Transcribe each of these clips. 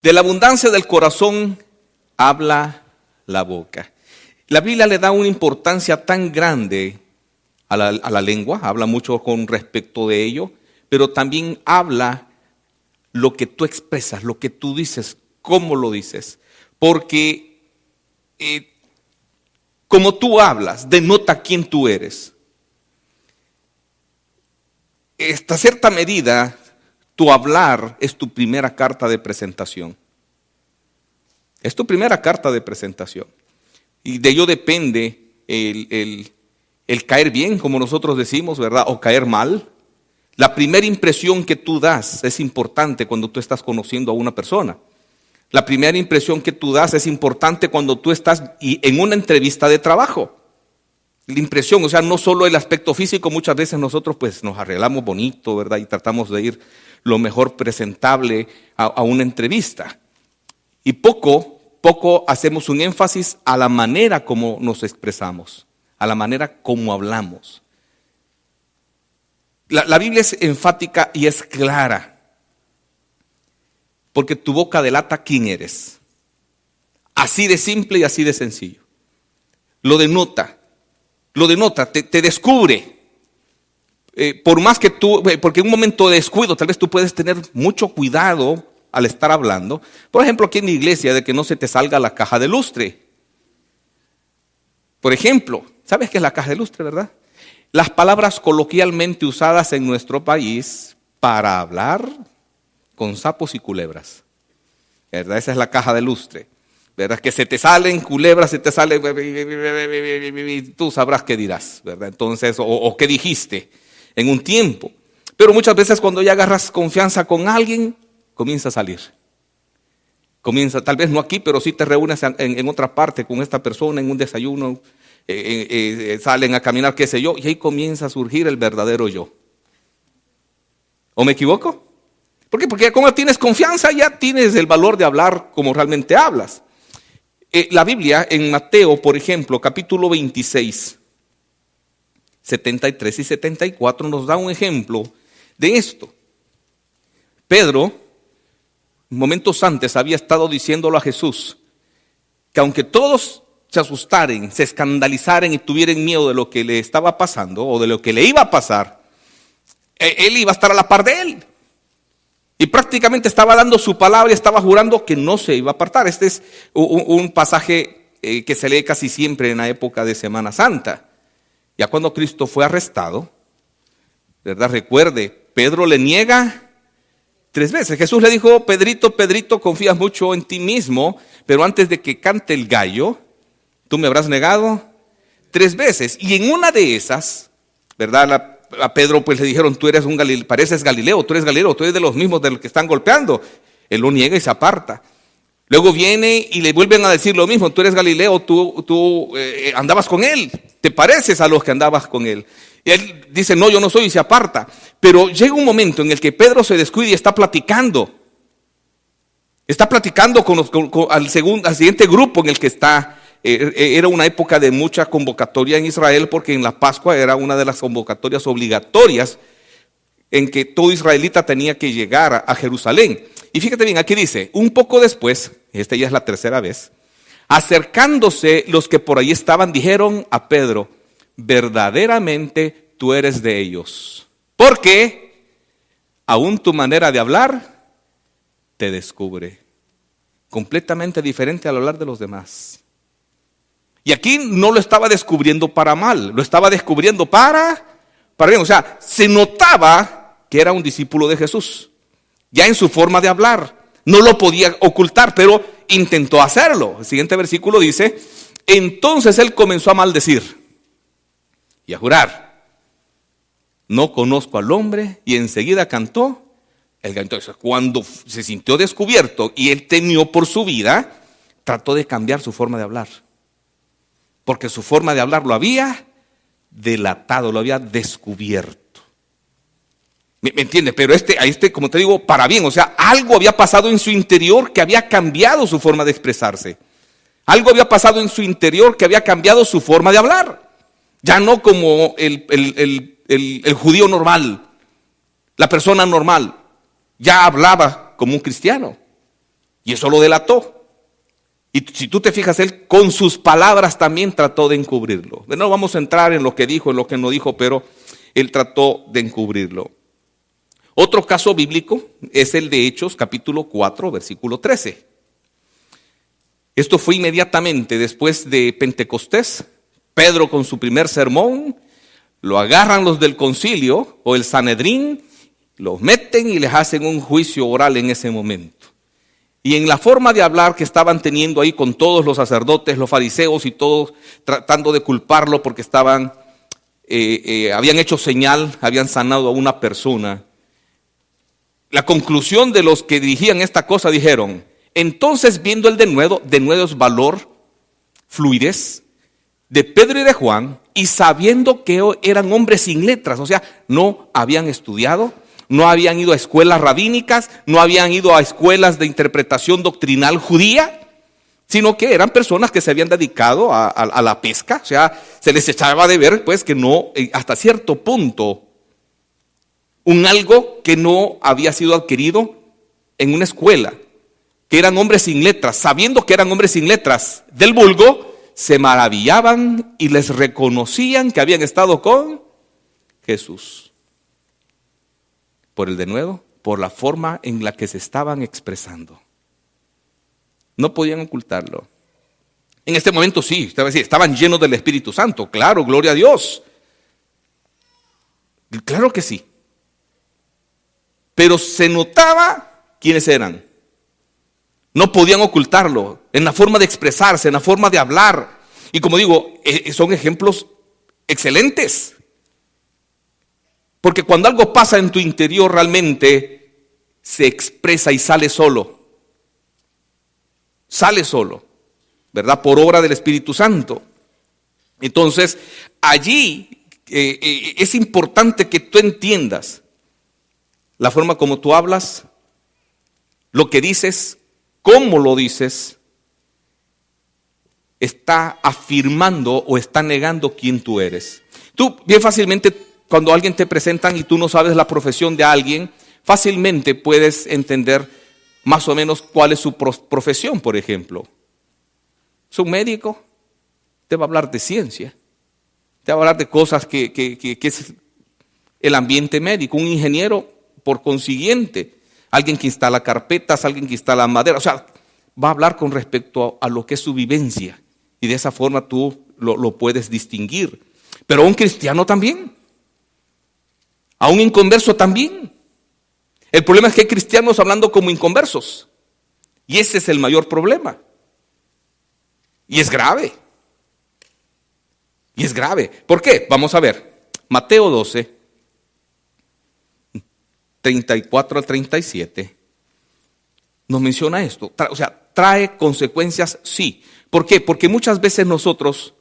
De la abundancia del corazón habla la boca. La Biblia le da una importancia tan grande a la lengua, habla mucho con respecto de ello, pero también habla lo que tú expresas, lo que tú dices, cómo lo dices. Porque como tú hablas, denota quién tú eres. Hasta cierta medida, tu hablar es tu primera carta de presentación. Es tu primera carta de presentación. Y de ello depende el caer bien, como nosotros decimos, ¿verdad? O caer mal. La primera impresión que tú das es importante cuando tú estás conociendo a una persona. La primera impresión que tú das es importante cuando tú estás en una entrevista de trabajo. La impresión, o sea, no solo el aspecto físico, muchas veces nosotros pues nos arreglamos bonito, ¿verdad? Y tratamos de ir lo mejor presentable a una entrevista. Y poco hacemos un énfasis a la manera como nos expresamos, a la manera como hablamos. La Biblia es enfática y es clara, porque tu boca delata quién eres. Así de simple y así de sencillo. Lo denota, te descubre. Por más que tú, porque en un momento de descuido, tal vez tú puedes tener mucho cuidado al estar hablando. Por ejemplo, aquí en la iglesia, de que no se te salga la caja de lustre. Por ejemplo, ¿sabes qué es la caja de lustre, verdad? Las palabras coloquialmente usadas en nuestro país para hablar con sapos y culebras, ¿verdad? Esa es la caja de lustre, ¿verdad? Que se te salen culebras, se te sale, tú sabrás qué dirás, ¿verdad? Entonces, o qué dijiste en un tiempo. Pero muchas veces cuando ya agarras confianza con alguien, comienza a salir. Comienza, tal vez no aquí, pero sí te reúnes en otra parte con esta persona, en un desayuno, salen a caminar, qué sé yo, y ahí comienza a surgir el verdadero yo. ¿O me equivoco? ¿Por qué? Porque como tienes confianza, ya tienes el valor de hablar como realmente hablas. La Biblia en Mateo, por ejemplo, capítulo 26, 73 y 74 nos da un ejemplo de esto. Pedro, momentos antes, había estado diciéndolo a Jesús, que aunque todos se asustaren, se escandalizaran y tuvieran miedo de lo que le estaba pasando o de lo que le iba a pasar, él iba a estar a la par de él. Y prácticamente estaba dando su palabra y estaba jurando que no se iba a apartar. Este es un pasaje que se lee casi siempre en la época de Semana Santa. Ya cuando Cristo fue arrestado, ¿verdad? Recuerde, Pedro le niega 3 veces. Jesús le dijo, Pedrito, confías mucho en ti mismo, pero antes de que cante el gallo, tú me habrás negado 3 veces. Y en una de esas, ¿verdad? A Pedro pues le dijeron, tú eres pareces Galileo, tú eres Galileo, tú eres de los mismos de los que están golpeando. Él lo niega y se aparta. Luego viene y le vuelven a decir lo mismo, tú eres Galileo, tú andabas con él, te pareces a los que andabas con él. Y él dice, no, yo no soy, y se aparta. Pero llega un momento en el que Pedro se descuida y está platicando. Está platicando al siguiente grupo en el que está. Era una época de mucha convocatoria en Israel, porque en la Pascua era una de las convocatorias obligatorias en que todo israelita tenía que llegar a Jerusalén. Y fíjate bien, aquí dice, un poco después, esta ya es la 3ª vez, acercándose los que por ahí estaban, dijeron a Pedro, verdaderamente tú eres de ellos, porque aún tu manera de hablar te descubre. Completamente diferente al hablar de los demás. Y aquí no lo estaba descubriendo para mal, lo estaba descubriendo para bien. O sea, se notaba que era un discípulo de Jesús, ya en su forma de hablar. No lo podía ocultar, pero intentó hacerlo. El siguiente versículo dice, entonces él comenzó a maldecir y a jurar, no conozco al hombre, y enseguida cantó el gallo. Entonces, cuando se sintió descubierto y él temió por su vida, trató de cambiar su forma de hablar. Porque su forma de hablar lo había delatado, lo había descubierto. ¿Me entiendes? Pero como te digo, para bien. O sea, algo había pasado en su interior que había cambiado su forma de expresarse. Algo había pasado en su interior que había cambiado su forma de hablar. Ya no como el judío normal, la persona normal. Ya hablaba como un cristiano. Y eso lo delató. Y si tú te fijas, él con sus palabras también trató de encubrirlo. No vamos a entrar en lo que dijo, en lo que no dijo, pero él trató de encubrirlo. Otro caso bíblico es el de Hechos, capítulo 4, versículo 13. Esto fue inmediatamente después de Pentecostés. Pedro con su primer sermón, lo agarran los del concilio o el Sanedrín, los meten y les hacen un juicio oral en ese momento. Y en la forma de hablar que estaban teniendo ahí con todos los sacerdotes, los fariseos y todos tratando de culparlo porque habían hecho señal, habían sanado a una persona. La conclusión de los que dirigían esta cosa dijeron: entonces viendo el denuedo es valor, fluidez de Pedro y de Juan, y sabiendo que eran hombres sin letras, o sea, no habían estudiado, no habían ido a escuelas rabínicas, no habían ido a escuelas de interpretación doctrinal judía, sino que eran personas que se habían dedicado a la pesca. O sea, se les echaba de ver pues que no, hasta cierto punto, un algo que no había sido adquirido en una escuela, que eran hombres sin letras. Sabiendo que eran hombres sin letras del vulgo, se maravillaban y les reconocían que habían estado con Jesús. Por el denuedo, por la forma en la que se estaban expresando. No podían ocultarlo. En este momento sí, estaban llenos del Espíritu Santo, claro, gloria a Dios. Claro que sí. Pero se notaba quiénes eran. No podían ocultarlo en la forma de expresarse, en la forma de hablar. Y como digo, son ejemplos excelentes. Porque cuando algo pasa en tu interior realmente se expresa y sale solo. Sale solo, ¿verdad? Por obra del Espíritu Santo. Entonces, allí es importante que tú entiendas la forma como tú hablas, lo que dices, cómo lo dices, está afirmando o está negando quién tú eres. Tú bien fácilmente, cuando alguien te presentan y tú no sabes la profesión de alguien, fácilmente puedes entender más o menos cuál es su profesión, por ejemplo. Es un médico, te va a hablar de ciencia, te va a hablar de cosas que es el ambiente médico. Un ingeniero, por consiguiente, alguien que instala carpetas, alguien que instala madera, o sea, va a hablar con respecto a lo que es su vivencia. Y de esa forma tú lo puedes distinguir. Pero a un cristiano también, a un inconverso también. El problema es que hay cristianos hablando como inconversos. Y ese es el mayor problema. Y es grave. Y es grave. ¿Por qué? Vamos a ver. Mateo 12, 34 al 37, nos menciona esto. O sea, trae consecuencias, sí. ¿Por qué? Porque muchas veces nosotros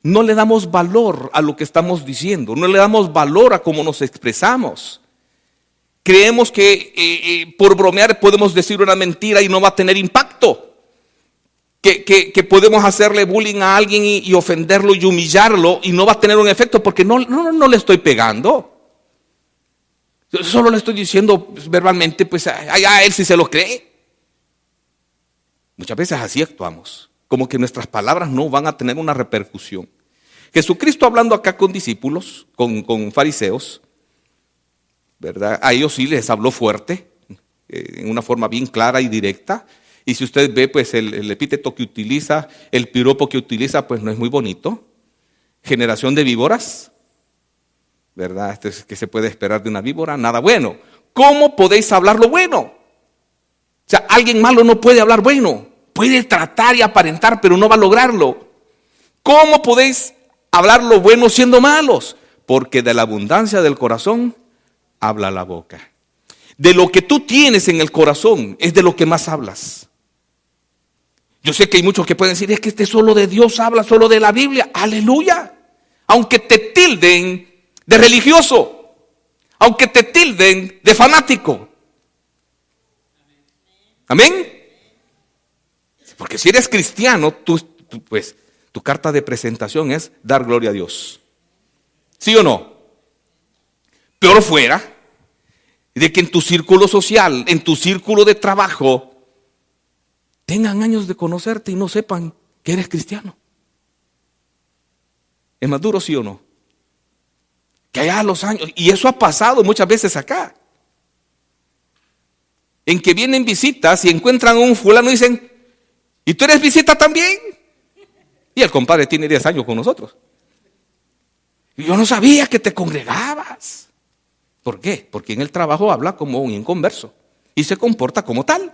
no le damos valor a lo que estamos diciendo. No le damos valor a cómo nos expresamos. Creemos que por bromear podemos decir una mentira y no va a tener impacto. Que podemos hacerle bullying a alguien y ofenderlo y humillarlo y no va a tener un efecto porque no le estoy pegando. Solo le estoy diciendo verbalmente, pues a él si se lo cree. Muchas veces así actuamos, como que nuestras palabras no van a tener una repercusión. Jesucristo hablando acá con discípulos, con fariseos, ¿verdad? A ellos sí les habló fuerte, en una forma bien clara y directa. Y si usted ve, pues el epíteto que utiliza, el piropo que utiliza, pues no es muy bonito. Generación de víboras, ¿verdad? ¿Qué se puede esperar de una víbora? Nada bueno. ¿Cómo podéis hablar lo bueno? O sea, alguien malo no puede hablar bueno. Puede tratar y aparentar, pero no va a lograrlo. ¿Cómo podéis hablar lo bueno siendo malos? Porque de la abundancia del corazón habla la boca. De lo que tú tienes en el corazón es de lo que más hablas. Yo sé que hay muchos que pueden decir, es que este solo de Dios habla, solo de la Biblia. Aleluya. Aunque te tilden de religioso, aunque te tilden de fanático. Amén. Porque si eres cristiano, pues tu carta de presentación es dar gloria a Dios. ¿Sí o no? Peor fuera de que en tu círculo social, en tu círculo de trabajo, tengan años de conocerte y no sepan que eres cristiano. ¿Es más duro, sí o no? Que allá a los años, y eso ha pasado muchas veces acá, en que vienen visitas y encuentran a un fulano y dicen, ¿y tú eres visita también? Y el compadre tiene 10 años con nosotros. Y yo no sabía que te congregabas. ¿Por qué? Porque en el trabajo habla como un inconverso y se comporta como tal.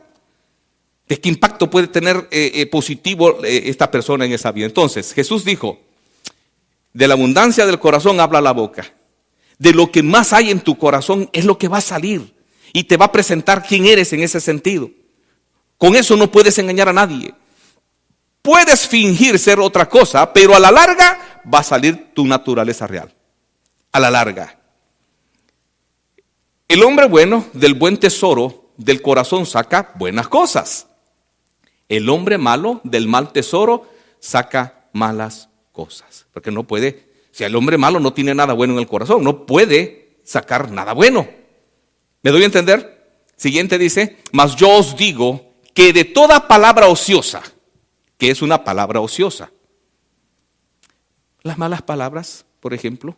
¿De qué impacto puede tener positivo esta persona en esa vida? Entonces, Jesús dijo, de la abundancia del corazón habla la boca. De lo que más hay en tu corazón es lo que va a salir y te va a presentar quién eres en ese sentido. Con eso no puedes engañar a nadie. Puedes fingir ser otra cosa, pero a la larga va a salir tu naturaleza real. A la larga. El hombre bueno del buen tesoro del corazón saca buenas cosas. El hombre malo del mal tesoro saca malas cosas. Porque no puede, si el hombre malo no tiene nada bueno en el corazón, no puede sacar nada bueno. ¿Me doy a entender? Siguiente dice, mas yo os digo que de toda palabra ociosa, que es una palabra ociosa. Las malas palabras, por ejemplo,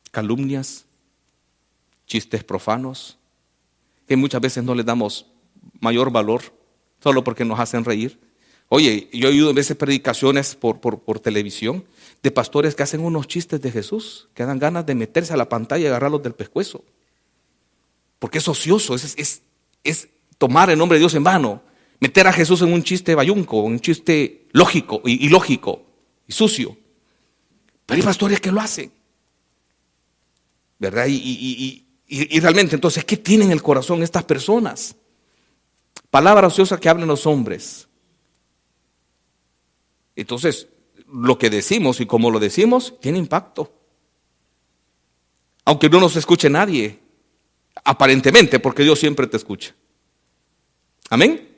calumnias, chistes profanos, que muchas veces no les damos mayor valor, solo porque nos hacen reír. Oye, yo he oído a veces predicaciones por televisión de pastores que hacen unos chistes de Jesús, que dan ganas de meterse a la pantalla y agarrarlos del pescuezo. Porque es ocioso, es tomar el nombre de Dios en vano, meter a Jesús en un chiste bayunco, un chiste lógico, ilógico y sucio. Pero hay pastores que lo hacen, ¿verdad? Y realmente, entonces, ¿qué tienen en el corazón estas personas? Palabra ociosa que hablan los hombres. Entonces, lo que decimos y cómo lo decimos tiene impacto. Aunque no nos escuche nadie, aparentemente, porque Dios siempre te escucha. Amén.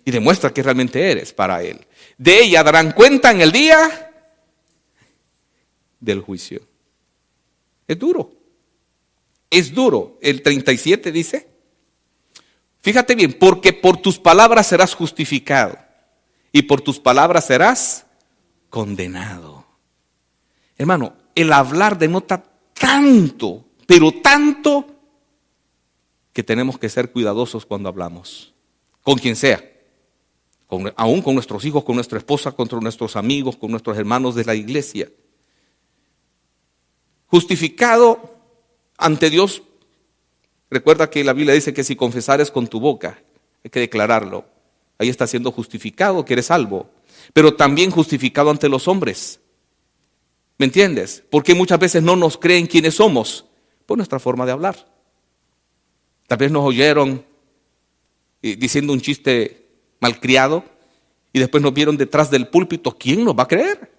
Y demuestra que realmente eres para Él. De ella darán cuenta en el día del juicio. Es duro. Es duro. El 37 dice, fíjate bien, porque por tus palabras serás justificado y por tus palabras serás condenado. Hermano, el hablar denota tanto, pero tanto, que tenemos que ser cuidadosos cuando hablamos, con quien sea, aún con nuestros hijos, con nuestra esposa, con nuestros amigos, con nuestros hermanos de la iglesia. Justificado ante Dios, recuerda que la Biblia dice que si confesares con tu boca, hay que declararlo. Ahí está siendo justificado, que eres salvo, pero también justificado ante los hombres. ¿Me entiendes? Porque muchas veces no nos creen quiénes somos por nuestra forma de hablar. Tal vez nos oyeron diciendo un chiste malcriado y después nos vieron detrás del púlpito. ¿Quién nos va a creer?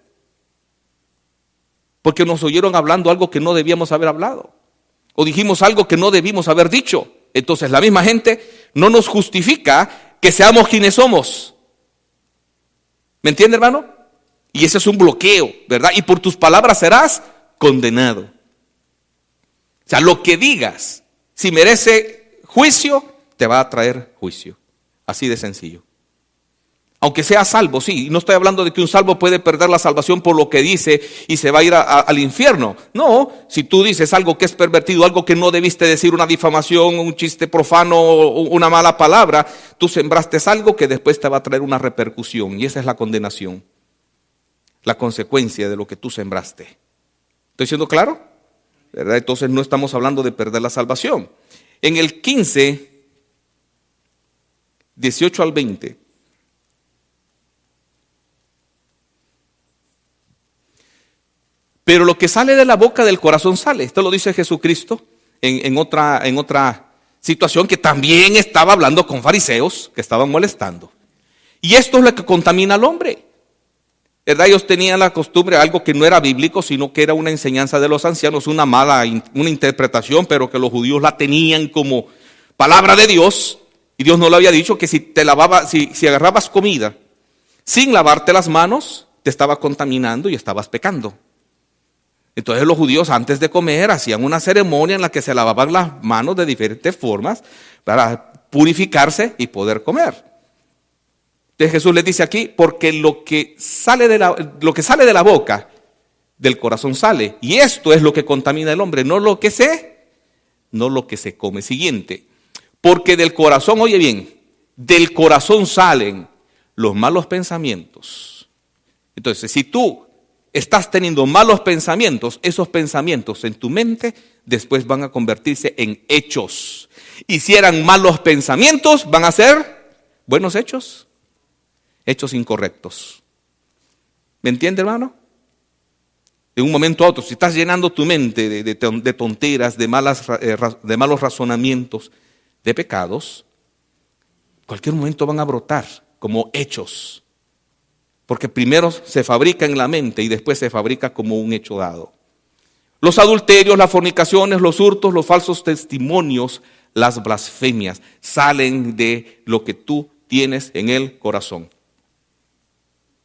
Porque nos oyeron hablando algo que no debíamos haber hablado, o dijimos algo que no debimos haber dicho. Entonces la misma gente no nos justifica que seamos quienes somos. ¿Me entiende, hermano? Y ese es un bloqueo, ¿verdad? Y por tus palabras serás condenado. O sea, lo que digas, si merece juicio, te va a traer juicio. Así de sencillo. Aunque sea salvo, sí. No estoy hablando de que un salvo puede perder la salvación por lo que dice y se va a ir al infierno. No, si tú dices algo que es pervertido, algo que no debiste decir, una difamación, un chiste profano, una mala palabra, tú sembraste algo que después te va a traer una repercusión. Y esa es la condenación. La consecuencia de lo que tú sembraste. ¿Estoy siendo claro? ¿Verdad? Entonces no estamos hablando de perder la salvación. En el 15, 18 al 20. Pero lo que sale de la boca del corazón sale. Esto lo dice Jesucristo en otra situación, que también estaba hablando con fariseos que estaban molestando. Y esto es lo que contamina al hombre. ¿Verdad? Ellos tenían la costumbre, algo que no era bíblico, sino que era una enseñanza de los ancianos, una interpretación, pero que los judíos la tenían como palabra de Dios. Y Dios no le había dicho que si agarrabas comida sin lavarte las manos, te estaba contaminando y estabas pecando. Entonces los judíos antes de comer hacían una ceremonia en la que se lavaban las manos de diferentes formas para purificarse y poder comer. Entonces Jesús les dice aquí, porque lo que sale de la boca, del corazón sale. Y esto es lo que contamina al hombre, no lo que se come. Siguiente. Porque del corazón, oye bien, del corazón salen los malos pensamientos. Entonces, si tú estás teniendo malos pensamientos, esos pensamientos en tu mente después van a convertirse en hechos. Y si eran malos pensamientos, van a ser buenos hechos, hechos incorrectos. ¿Me entiende, hermano? De un momento a otro, si estás llenando tu mente de tonteras, de malos razonamientos, de pecados, en cualquier momento van a brotar como hechos. Porque primero se fabrica en la mente y después se fabrica como un hecho dado. Los adulterios, las fornicaciones, los hurtos, los falsos testimonios, las blasfemias, salen de lo que tú tienes en el corazón.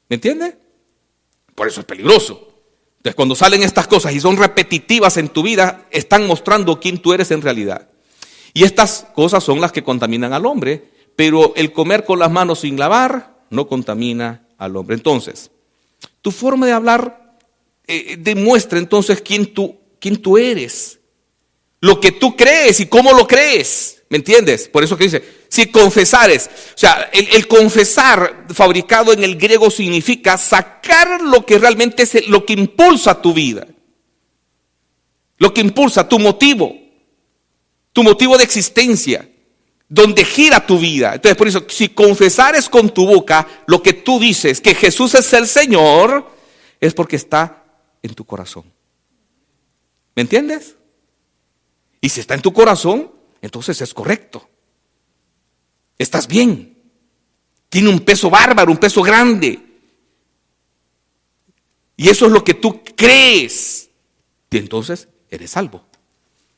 ¿Me entiende? Por eso es peligroso. Entonces, cuando salen estas cosas y son repetitivas en tu vida, están mostrando quién tú eres en realidad. Y estas cosas son las que contaminan al hombre, pero el comer con las manos sin lavar no contamina al hombre. Entonces, tu forma de hablar demuestra entonces quién tú eres, lo que tú crees y cómo lo crees. ¿Me entiendes? Por eso que dice, si confesares, o sea, el confesar fabricado en el griego significa sacar lo que realmente es lo que impulsa tu vida, lo que impulsa tu motivo de existencia, donde gira tu vida. Entonces, por eso, si confesares con tu boca lo que tú dices, que Jesús es el Señor, es porque está en tu corazón. ¿Me entiendes? Y si está en tu corazón, entonces es correcto. Estás bien. Tiene un peso bárbaro, un peso grande. Y eso es lo que tú crees. Y entonces eres salvo.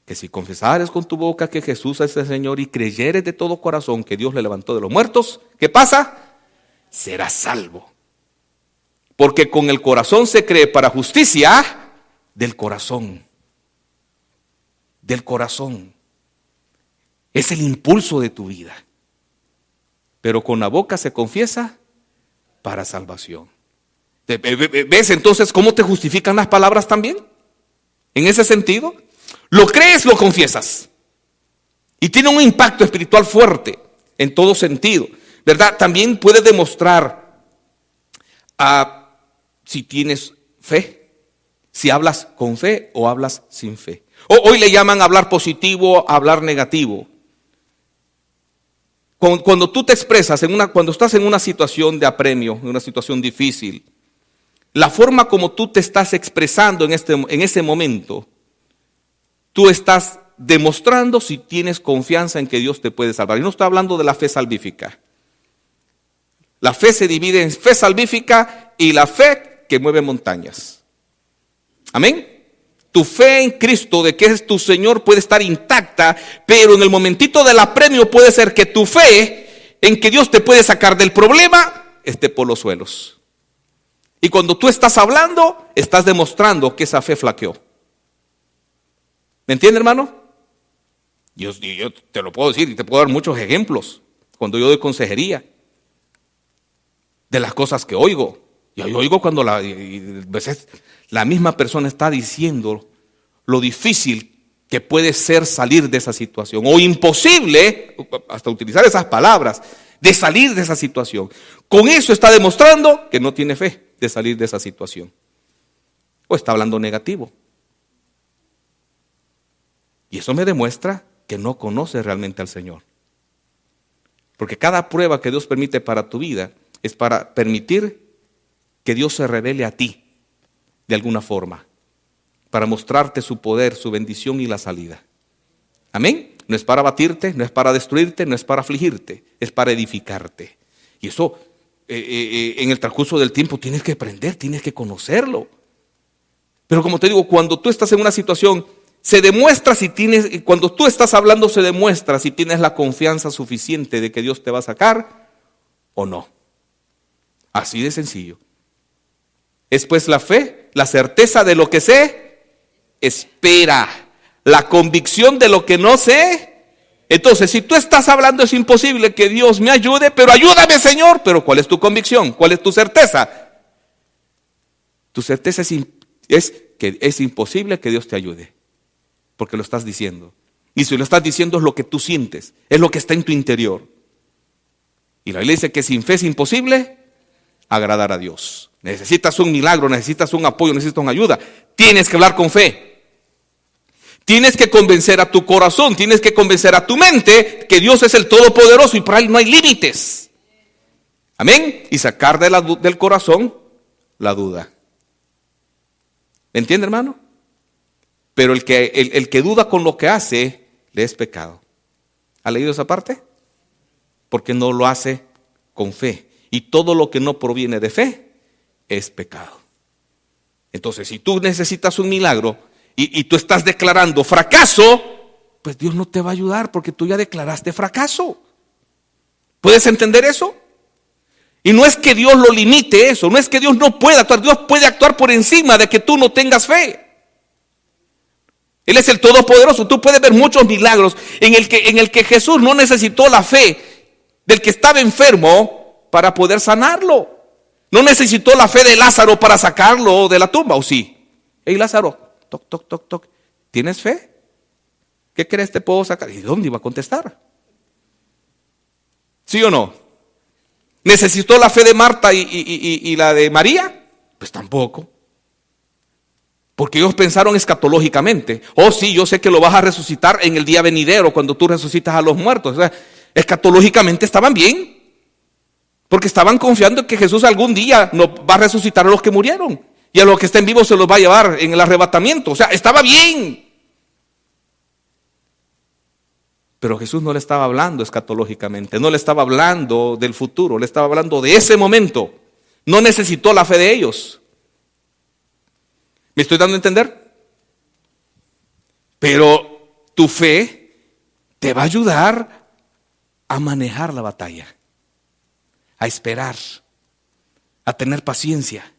Que si confesares con tu boca que Jesús es el Señor y creyeres de todo corazón que Dios le levantó de los muertos, ¿qué pasa? Serás salvo. Porque con el corazón se cree para justicia del corazón. Del corazón. Es el impulso de tu vida. Pero con la boca se confiesa para salvación. ¿Ves entonces cómo te justifican las palabras también? En ese sentido, lo crees, lo confiesas. Y tiene un impacto espiritual fuerte en todo sentido, ¿verdad? También puede demostrar si tienes fe, si hablas con fe o hablas sin fe. Hoy le llaman hablar positivo, hablar negativo. Cuando tú te expresas, cuando estás en una situación de apremio, en una situación difícil, la forma como tú te estás expresando en ese momento, tú estás demostrando si tienes confianza en que Dios te puede salvar. Y no estoy hablando de la fe salvífica. La fe se divide en fe salvífica y la fe que mueve montañas. Amén. Tu fe en Cristo, de que es tu Señor, puede estar intacta, pero en el momentito del apremio puede ser que tu fe en que Dios te puede sacar del problema esté por los suelos. Y cuando tú estás hablando, estás demostrando que esa fe flaqueó. ¿Me entiende, hermano? Yo te lo puedo decir y te puedo dar muchos ejemplos cuando yo doy consejería de las cosas que oigo. Y yo oigo cuando a veces la misma persona está diciendo lo difícil que puede ser salir de esa situación, o imposible, hasta utilizar esas palabras, de salir de esa situación. Con eso está demostrando que no tiene fe de salir de esa situación. O está hablando negativo. Y eso me demuestra que no conoce realmente al Señor. Porque cada prueba que Dios permite para tu vida es para permitir que Dios se revele a ti de alguna forma, para mostrarte su poder, su bendición y la salida. Amén. No es para batirte, no es para destruirte, no es para afligirte, es para edificarte. Y eso en el transcurso del tiempo tienes que aprender, tienes que conocerlo. Pero como te digo, cuando tú estás en una situación, se demuestra cuando tú estás hablando, se demuestra si tienes la confianza suficiente de que Dios te va a sacar o no. Así de sencillo. Es pues la fe, la certeza de lo que se espera, la convicción de lo que no se Entonces, si tú estás hablando, es imposible que Dios me ayude, pero ayúdame, Señor. Pero ¿cuál es tu convicción? ¿Cuál es tu certeza? Tu certeza es que es imposible que Dios te ayude, porque lo estás diciendo. Y si lo estás diciendo es lo que tú sientes, es lo que está en tu interior. Y la Biblia dice que sin fe es imposible agradar a Dios. Necesitas un milagro, necesitas un apoyo, necesitas una ayuda. Tienes que hablar con fe. Tienes que convencer a tu corazón, tienes que convencer a tu mente que Dios es el Todopoderoso y para Él no hay límites. Amén. Y sacar del corazón la duda. ¿Me entiende, hermano? Pero el que duda con lo que hace, le es pecado. ¿Ha leído esa parte? Porque no lo hace con fe. Y todo lo que no proviene de fe es pecado. Entonces, si tú necesitas un milagro y tú estás declarando fracaso, pues Dios no te va a ayudar porque tú ya declaraste fracaso. ¿Puedes entender eso? Y no es que Dios lo limite eso, no es que Dios no pueda actuar. Dios puede actuar por encima de que tú no tengas fe. Él es el Todopoderoso. Tú puedes ver muchos milagros en el que Jesús no necesitó la fe del que estaba enfermo para poder sanarlo. No necesitó la fe de Lázaro para sacarlo de la tumba, ¿o sí? Hey, Lázaro, toc, toc, toc, toc. ¿Tienes fe? ¿Qué crees te puedo sacar? ¿Y dónde iba a contestar? ¿Sí o no? ¿Necesitó la fe de Marta y la de María? Pues tampoco. Porque ellos pensaron escatológicamente. Oh, sí, yo sé que lo vas a resucitar en el día venidero, cuando tú resucitas a los muertos. O sea, escatológicamente estaban bien. Porque estaban confiando en que Jesús algún día nos va a resucitar a los que murieron. Y a los que estén vivos se los va a llevar en el arrebatamiento. O sea, estaba bien. Pero Jesús no le estaba hablando escatológicamente. No le estaba hablando del futuro. Le estaba hablando de ese momento. No necesitó la fe de ellos. ¿Me estoy dando a entender? Pero tu fe te va a ayudar a manejar la batalla, a esperar, a tener paciencia.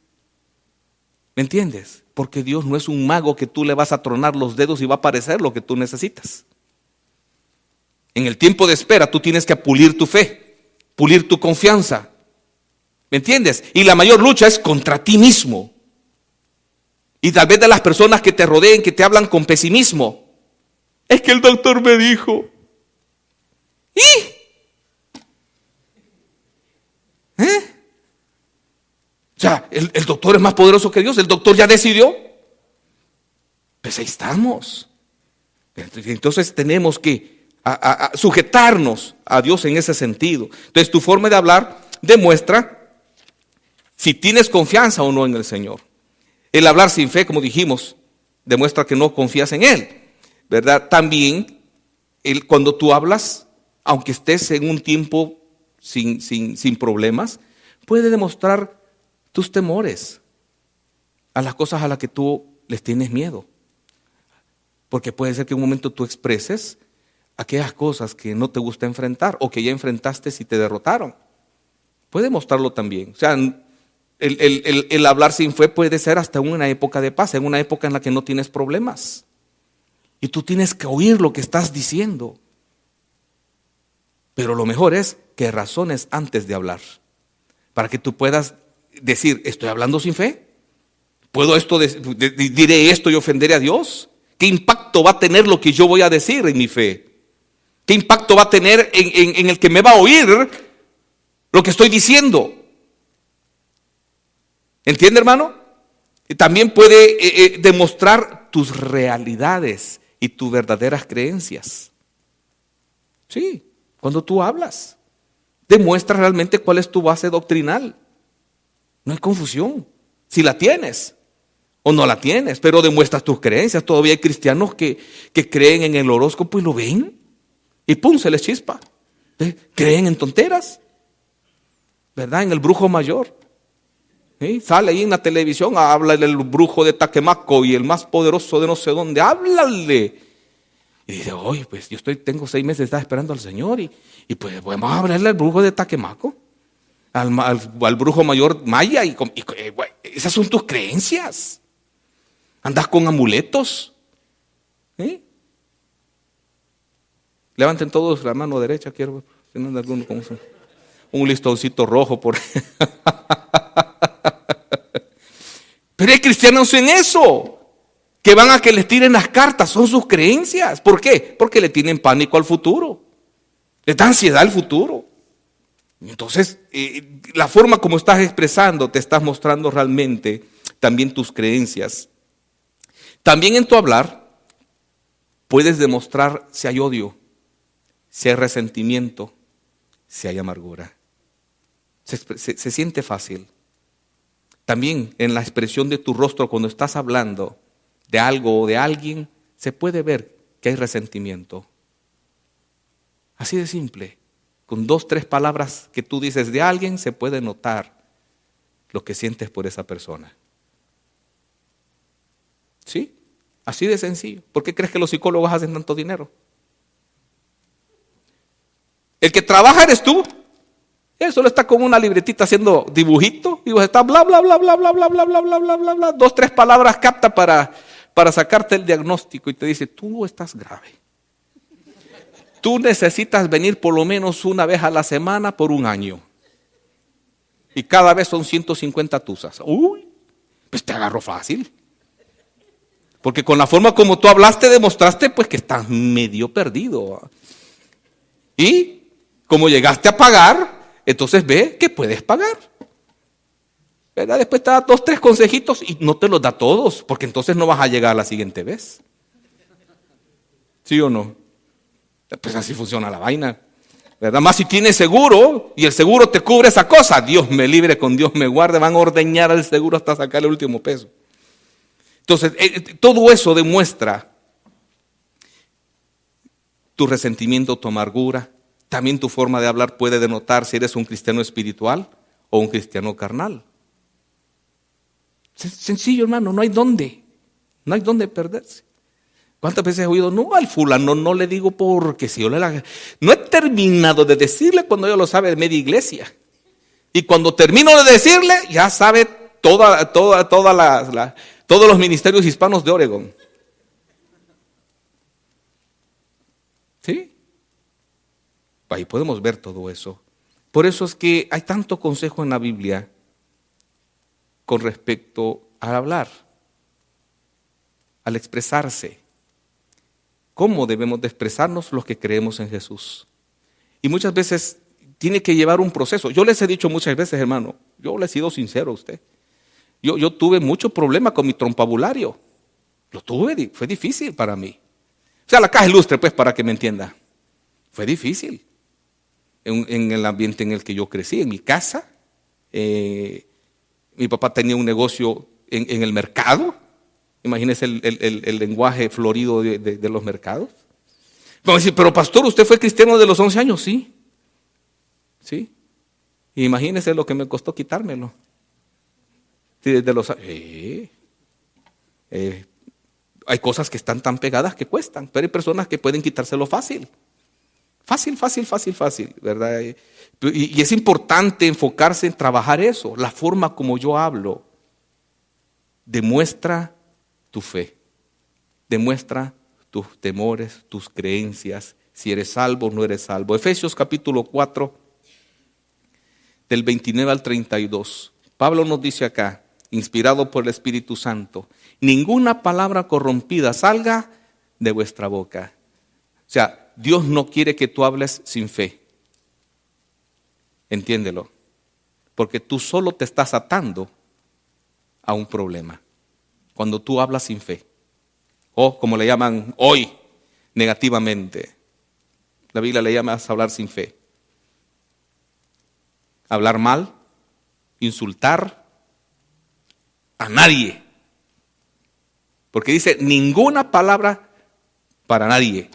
¿Me entiendes? Porque Dios no es un mago que tú le vas a tronar los dedos y va a aparecer lo que tú necesitas. En el tiempo de espera tú tienes que pulir tu fe, pulir tu confianza. ¿Me entiendes? Y la mayor lucha es contra ti mismo. Y tal vez de las personas que te rodeen, que te hablan con pesimismo. Es que el doctor me dijo. O sea, el doctor es más poderoso que Dios. El doctor ya decidió. Pues ahí estamos. Entonces tenemos que sujetarnos a Dios en ese sentido. Entonces tu forma de hablar demuestra si tienes confianza o no en el Señor. El hablar sin fe, como dijimos, demuestra que no confías en Él, ¿verdad? También, cuando tú hablas, aunque estés en un tiempo sin problemas, puede demostrar tus temores a las cosas a las que tú les tienes miedo. Porque puede ser que en un momento tú expreses aquellas cosas que no te gusta enfrentar o que ya enfrentaste y te derrotaron. Puede mostrarlo también. O sea, el hablar sin fe puede ser hasta en una época de paz, en una época en la que no tienes problemas. Y tú tienes que oír lo que estás diciendo. Pero lo mejor es que razones antes de hablar. Para que tú puedas decir, ¿estoy hablando sin fe? ¿Puedo diré esto y ofenderé a Dios? ¿Qué impacto va a tener lo que yo voy a decir en mi fe? ¿Qué impacto va a tener en el que me va a oír lo que estoy diciendo? ¿Entiende, hermano? Y también puede demostrar tus realidades y tus verdaderas creencias. Sí, cuando tú hablas, demuestra realmente cuál es tu base doctrinal. No hay confusión, si la tienes o no la tienes, pero demuestras tus creencias. Todavía hay cristianos que creen en el horóscopo y lo ven y pum, se les chispa. Creen en tonteras, ¿verdad? En el brujo mayor. ¿Sí? Sale ahí en la televisión, habla del brujo de Taquemaco y el más poderoso de no sé dónde, háblale. Y dice, oye, pues yo tengo 6 meses de estar esperando al Señor y pues vamos a hablarle al brujo de Taquemaco, al brujo mayor maya esas son tus creencias. Andas con amuletos. ¿Sí? Levanten todos la mano derecha, quiero ver. Si no, alguno, ¿cómo son? Un listoncito rojo por Pero hay cristianos en eso, que van a que les tiren las cartas, son sus creencias. ¿Por qué? Porque le tienen pánico al futuro, les da ansiedad al futuro. Entonces, la forma como estás expresando, te estás mostrando realmente también tus creencias. También en tu hablar, puedes demostrar si hay odio, si hay resentimiento, si hay amargura. Se siente fácil. También en la expresión de tu rostro cuando estás hablando de algo o de alguien, se puede ver que hay resentimiento. Así de simple. Con 2, 3 palabras que tú dices de alguien, se puede notar lo que sientes por esa persona. ¿Sí? Así de sencillo. ¿Por qué crees que los psicólogos hacen tanto dinero? El que trabaja eres tú. Él solo está con una libretita haciendo dibujito y vos estás bla bla bla bla bla bla bla bla bla bla bla bla. 2, 3 palabras capta para sacarte el diagnóstico y te dice, tú estás grave. Tú necesitas venir por lo menos una vez a la semana por 1 año. Y cada vez son 150 tuzas. Uy, pues te agarró fácil. Porque con la forma como tú hablaste, demostraste pues que estás medio perdido. Y como llegaste a pagar, entonces ve que puedes pagar. ¿Verdad? Después te da 2, 3 consejitos y no te los da todos, porque entonces no vas a llegar la siguiente vez. ¿Sí o no? Pues así funciona la vaina. ¿Verdad? Más si tienes seguro y el seguro te cubre esa cosa, Dios me libre, con Dios me guarde, van a ordeñar al seguro hasta sacar el último peso. Entonces, todo eso demuestra tu resentimiento, tu amargura. También tu forma de hablar puede denotar si eres un cristiano espiritual o un cristiano carnal. Sencillo, hermano, no hay dónde perderse. ¿Cuántas veces he oído? No, al fulano no le digo porque si yo no he terminado de decirle cuando yo lo sabe de media iglesia. Y cuando termino de decirle, ya sabe todos los ministerios hispanos de Oregón. ¿Sí? Ahí podemos ver todo eso. Por eso es que hay tanto consejo en la Biblia con respecto al hablar, al expresarse. ¿Cómo debemos de expresarnos los que creemos en Jesús? Y muchas veces tiene que llevar un proceso. Yo les he dicho muchas veces, hermano, yo le he sido sincero a usted. Yo tuve mucho problema con mi trompabulario. Lo tuve, fue difícil para mí. O sea, la caja ilustre, pues, para que me entienda. Fue difícil. En el ambiente en el que yo crecí, en mi casa. Mi papá tenía un negocio en el mercado. Imagínese el lenguaje florido de los mercados. Vamos a decir, pero pastor, ¿usted fue cristiano de los 11 años? Sí. Sí. Imagínese lo que me costó quitármelo. Sí, desde los hay cosas que están tan pegadas que cuestan, pero hay personas que pueden quitárselo fácil. Fácil, ¿verdad? Y es importante enfocarse en trabajar eso. La forma como yo hablo demuestra tu fe, demuestra tus temores, tus creencias, si eres salvo o no eres salvo. Efesios capítulo 4, del 29 al 32. Pablo nos dice acá, inspirado por el Espíritu Santo, ninguna palabra corrompida salga de vuestra boca. O sea, Dios no quiere que tú hables sin fe. Entiéndelo. Porque tú solo te estás atando a un problema. Cuando tú hablas sin fe. O como le llaman hoy, negativamente. La Biblia le llama a hablar sin fe. Hablar mal, insultar a nadie. Porque dice, ninguna palabra para nadie,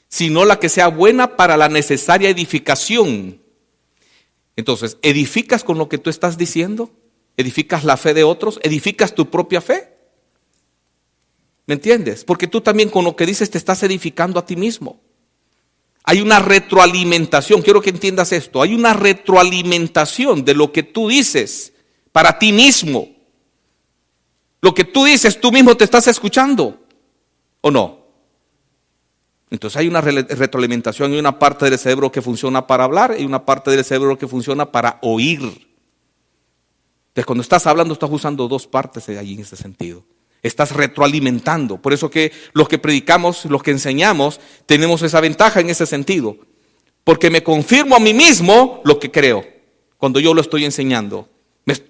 sino la que sea buena para la necesaria edificación. Entonces, ¿edificas con lo que tú estás diciendo? ¿Edificas la fe de otros? ¿Edificas tu propia fe? ¿Me entiendes? Porque tú también con lo que dices te estás edificando a ti mismo. Hay una retroalimentación, quiero que entiendas esto, hay una retroalimentación de lo que tú dices para ti mismo. Lo que tú dices, tú mismo te estás escuchando, ¿o no? Entonces hay una retroalimentación, hay una parte del cerebro que funciona para hablar y una parte del cerebro que funciona para oír. Entonces cuando estás hablando estás usando dos partes allí en ese sentido. Estás retroalimentando. Por eso que los que predicamos, los que enseñamos, tenemos esa ventaja en ese sentido. Porque me confirmo a mí mismo lo que creo cuando yo lo estoy enseñando.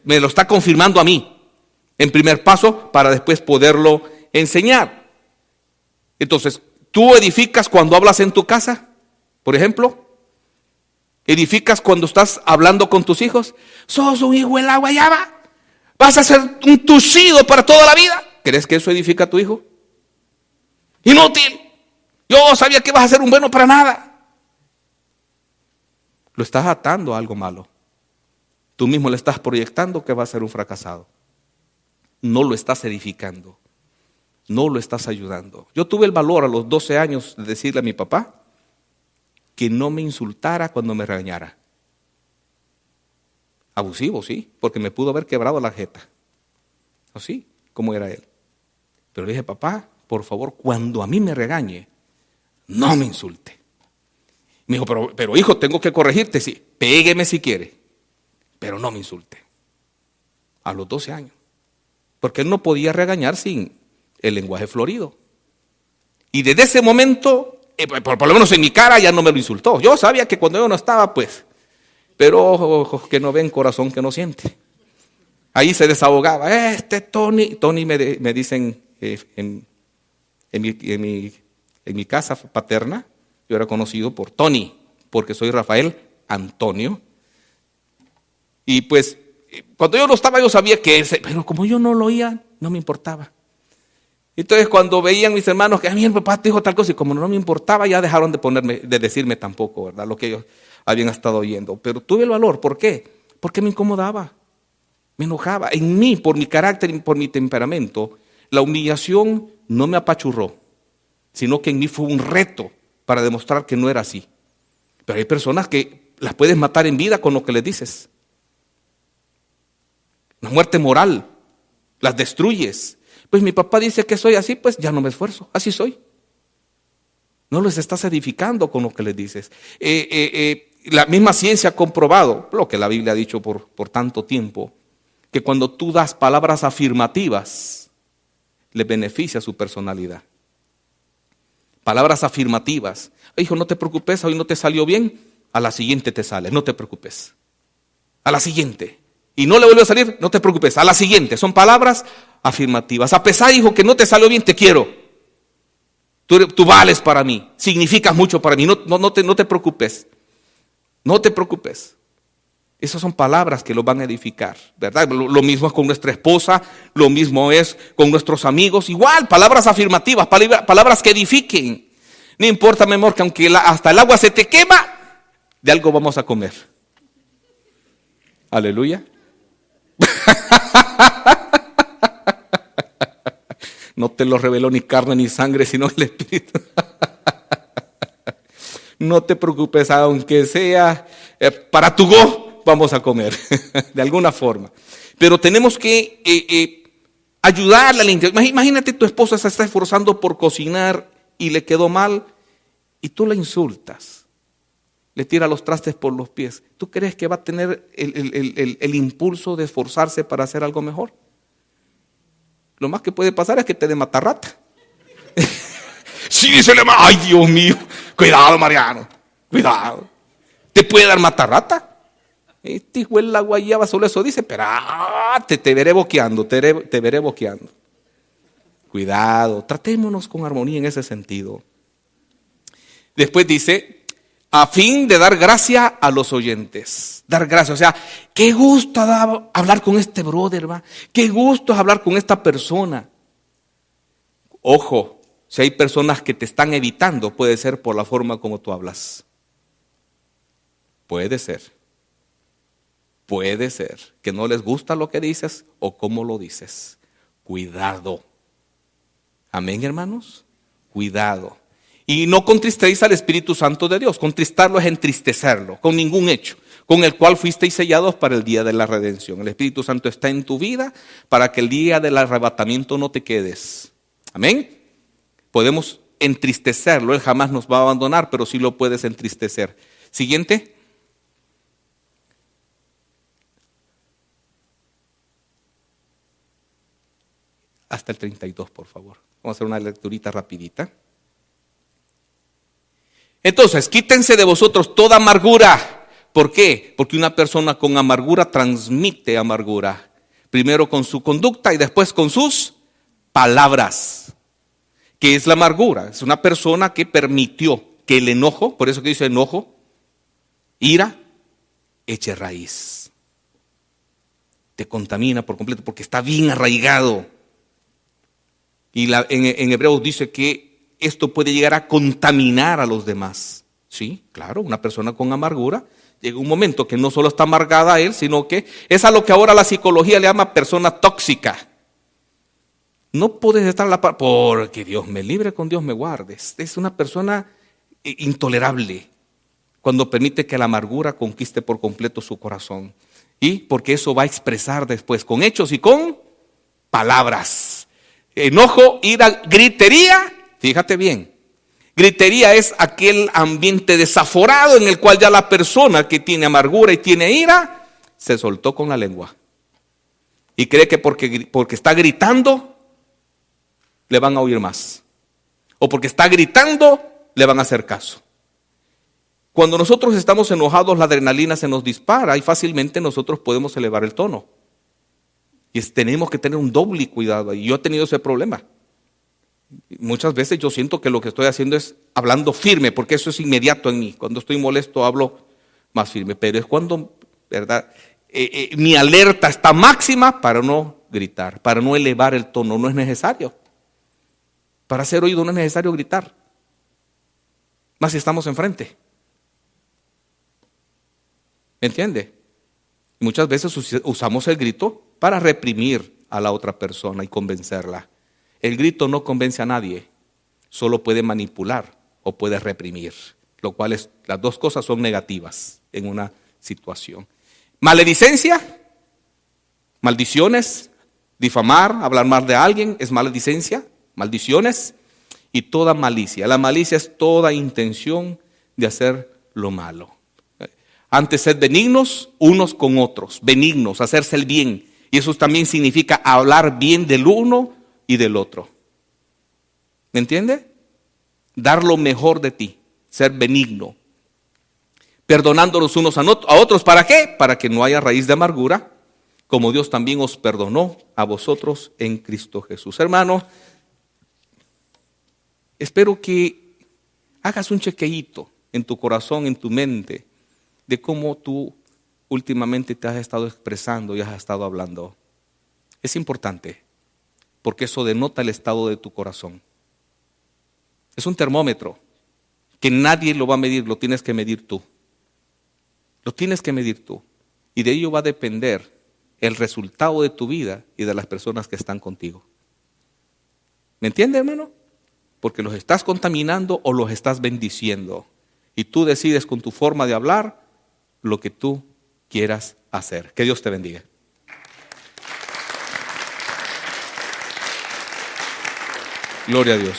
Me lo está confirmando a mí en primer paso para después poderlo enseñar. Entonces, ¿tú edificas cuando hablas en tu casa? Por ejemplo, ¿edificas cuando estás hablando con tus hijos? ¿Sos un hijo de la guayaba? ¿Vas a ser un tucido para toda la vida? ¿Crees que eso edifica a tu hijo? Inútil. Yo sabía que vas a ser un bueno para nada. Lo estás atando a algo malo. Tú mismo le estás proyectando que va a ser un fracasado. No lo estás edificando. No lo estás ayudando. Yo tuve el valor a los 12 años de decirle a mi papá que no me insultara cuando me regañara. Abusivo, sí, porque me pudo haber quebrado la jeta. Así como era él. Pero le dije, papá, por favor, cuando a mí me regañe, no me insulte. Me dijo, pero hijo, tengo que corregirte, sí, pégueme si quiere, pero no me insulte. A los 12 años. Porque él no podía regañar sin el lenguaje florido. Y desde ese momento, por lo menos en mi cara, ya no me lo insultó. Yo sabía que cuando yo no estaba, pues, pero ojos que no ven, corazón que no siente. Ahí se desahogaba. Tony me dicen en mi casa paterna, yo era conocido por Tony, porque soy Rafael Antonio. Y pues, cuando yo no estaba, yo sabía que pero como yo no lo oía, no me importaba. Entonces, cuando veían mis hermanos que a mí el papá te dijo tal cosa, y como no me importaba, ya dejaron de decirme tampoco, ¿verdad? Lo que ellos habían estado oyendo. Pero tuve el valor, ¿por qué? Porque me incomodaba, me enojaba. En mí, por mi carácter y por mi temperamento, la humillación no me apachurró, sino que en mí fue un reto para demostrar que no era así. Pero hay personas que las puedes matar en vida con lo que les dices. Una muerte moral, las destruyes. Pues mi papá dice que soy así, pues ya no me esfuerzo, así soy. No les estás edificando con lo que les dices. La misma ciencia ha comprobado, lo que la Biblia ha dicho por tanto tiempo, que cuando tú das palabras afirmativas, le beneficia su personalidad. Palabras afirmativas. Hijo, no te preocupes, hoy no te salió bien, a la siguiente te sale, no te preocupes. A la siguiente. Y no le vuelve a salir, no te preocupes, a la siguiente. Son palabras afirmativas. A pesar, hijo, que no te salió bien, te quiero. Tú vales para mí, significas mucho para mí, no te preocupes. No te preocupes. Esas son palabras que los van a edificar, ¿verdad? Lo mismo es con nuestra esposa, lo mismo es con nuestros amigos. Igual, palabras afirmativas, palabras que edifiquen. No importa, mi amor, que aunque hasta el agua se te quema, de algo vamos a comer. Aleluya. No te lo reveló ni carne ni sangre, sino el Espíritu. No te preocupes, aunque sea para tu go, vamos a comer, de alguna forma. Pero tenemos que ayudarle al interior. Imagínate, tu esposa se está esforzando por cocinar y le quedó mal y tú la insultas. Le tira los trastes por los pies. ¿Tú crees que va a tener el impulso de esforzarse para hacer algo mejor? Lo más que puede pasar es que te dé matarrata. Sí, dice el hermano, ay Dios mío, cuidado Mariano, cuidado. ¿Te puede dar matarrata? Este hijo de la guayaba solo eso dice, pero te veré boqueando, te veré boqueando. Cuidado, tratémonos con armonía en ese sentido. Después dice, a fin de dar gracia a los oyentes. Dar gracia, o sea, qué gusto hablar con este brother, ¿va? Qué gusto es hablar con esta persona. Ojo, si hay personas que te están evitando, puede ser por la forma como tú hablas. Puede ser. Puede ser que no les gusta lo que dices o cómo lo dices. Cuidado. Amén, hermanos. Cuidado. Y no contristéis al Espíritu Santo de Dios. Contristarlo es entristecerlo, con ningún hecho, con el cual fuisteis sellados para el día de la redención. El Espíritu Santo está en tu vida para que el día del arrebatamiento no te quedes. Amén. Podemos entristecerlo. Él jamás nos va a abandonar, pero sí lo puedes entristecer. Siguiente. Hasta el 32, por favor. Vamos a hacer una lecturita rapidita. Entonces, quítense de vosotros toda amargura. ¿Por qué? Porque una persona con amargura transmite amargura. Primero con su conducta y después con sus palabras. ¿Qué es la amargura? Es una persona que permitió que el enojo, por eso que dice enojo, ira, eche raíz. Te contamina por completo porque está bien arraigado. Y en Hebreos dice que esto puede llegar a contaminar a los demás. Sí, claro, una persona con amargura llega un momento que no solo está amargada a él, sino que es a lo que ahora la psicología le llama persona tóxica. No puedes estar a la par, porque Dios me libre, con Dios me guarde. Es una persona intolerable cuando permite que la amargura conquiste por completo su corazón. Y porque eso va a expresar después con hechos y con palabras. Enojo, ira, gritería, fíjate bien. Gritería es aquel ambiente desaforado en el cual ya la persona que tiene amargura y tiene ira se soltó con la lengua. Y cree que porque está gritando le van a oír más. O porque está gritando le van a hacer caso. Cuando nosotros estamos enojados, la adrenalina se nos dispara y fácilmente nosotros podemos elevar el tono. Y tenemos que tener un doble cuidado. Y yo he tenido ese problema. Muchas veces yo siento que lo que estoy haciendo es hablando firme, porque eso es inmediato en mí. Cuando estoy molesto hablo más firme. Pero es cuando, ¿verdad? Mi alerta está máxima para no gritar, para no elevar el tono. No es necesario. Para ser oído no es necesario gritar. Más si estamos enfrente. ¿Me entiende? Muchas veces usamos el grito para reprimir a la otra persona y convencerla. El grito no convence a nadie, solo puede manipular o puede reprimir, lo cual las dos cosas son negativas en una situación. Maledicencia, maldiciones, difamar, hablar mal de alguien es maledicencia, maldiciones y toda malicia. La malicia es toda intención de hacer lo malo. Antes ser benignos unos con otros, benignos, hacerse el bien. Y eso también significa hablar bien del uno y del otro. ¿Me entiende? Dar lo mejor de ti, ser benigno. Perdonándonos unos a otros, ¿para qué? Para que no haya raíz de amargura, como Dios también os perdonó a vosotros en Cristo Jesús. Hermano, espero que hagas un chequeíto en tu corazón, en tu mente, de cómo tú últimamente te has estado expresando y has estado hablando. Es importante, porque eso denota el estado de tu corazón. Es un termómetro que nadie lo va a medir, lo tienes que medir tú. Lo tienes que medir tú. Y de ello va a depender el resultado de tu vida y de las personas que están contigo. ¿Me entiendes, hermano? Porque los estás contaminando o los estás bendiciendo. Y tú decides con tu forma de hablar lo que tú quieras hacer. Que Dios te bendiga. Gloria a Dios.